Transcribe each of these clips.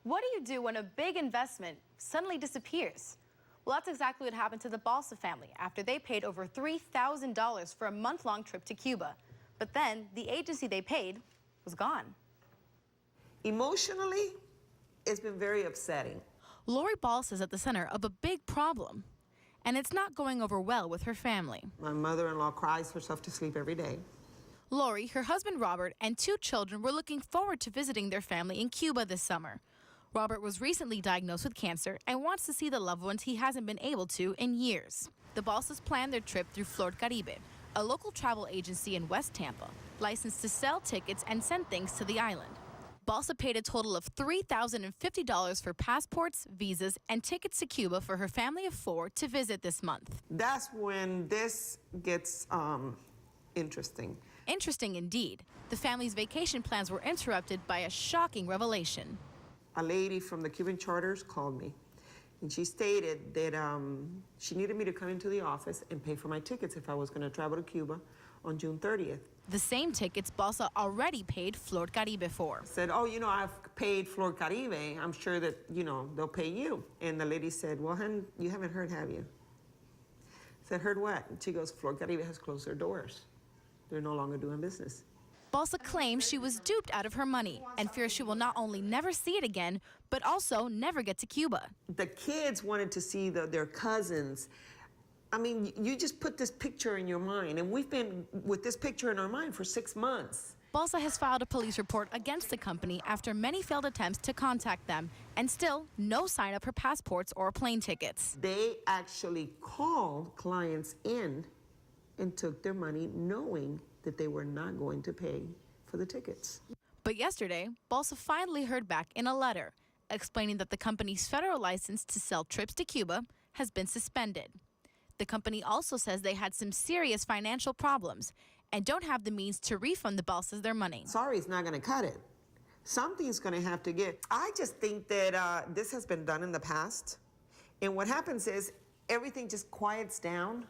What do you do when a big investment suddenly disappears? Well, that's exactly what happened to the Balsa family after they paid over $3,000 for a month-long trip to Cuba. But then the agency they paid was gone. Emotionally, it's been very upsetting. Lori Balsa is at the center of a big problem, and it's not going over well with her family. My mother-in-law cries herself to sleep every day. Lori, her husband Robert, and 2 children were looking forward to visiting their family in Cuba this summer. Robert was recently diagnosed with cancer and wants to see the loved ones he hasn't been able to in years. The Balsas planned their trip through Flor Caribe, a local travel agency in West Tampa, licensed to sell tickets and send things to the island. Balsa paid a total of $3,050 for passports, visas, and tickets to Cuba for her family of 4 to visit this month. That's when this gets interesting. Interesting indeed. The family's vacation plans were interrupted by a shocking revelation. A lady from the Cuban Charters called me, and she stated that she needed me to come into the office and pay for my tickets if I was going to travel to Cuba on June 30th. The same tickets Balsa already paid Flor Caribe for. Said, oh, you know, I've paid Flor Caribe. I'm sure that, you know, they'll pay you. And the lady said, well, hun, you haven't heard, have you? I said, heard what? And she goes, Flor Caribe has closed their doors. They're no longer doing business. Balsa claims she was duped out of her money and fears she will not only never see it again, but also never get to Cuba. The kids wanted to see their cousins. I mean, you just put this picture in your mind, and we've been with this picture in our mind for 6 months. Balsa has filed a police report against the company after many failed attempts to contact them, and still no sign of her passports or plane tickets. They actually called clients in and took their money knowing that they were not going to pay for the tickets. But yesterday, Balsa finally heard back in a letter explaining that the company's federal license to sell trips to Cuba has been suspended. The company also says they had some serious financial problems and don't have the means to refund the Balsas their money. Sorry, it's not going to cut it. Something's going to have to give. I just think that this has been done in the past, and what happens is everything just quiets down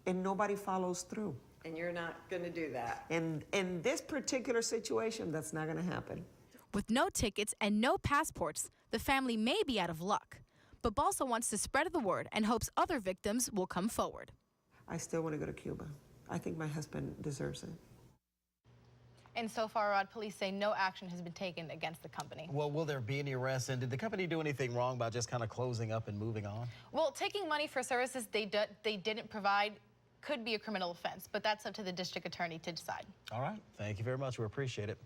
and nobody follows through. And you're not going to do that. And in this particular situation, that's not going to happen. With no tickets and no passports, the family may be out of luck. But Balsa wants to spread the word and hopes other victims will come forward. I still want to go to Cuba. I think my husband deserves it. And so far, Rod, police say no action has been taken against the company. Well, will there be any arrests? And did the company do anything wrong by just kind of closing up and moving on? Well, taking money for services they didn't provide could be a criminal offense, but that's up to the district attorney to decide. All right. Thank you very much. We appreciate it.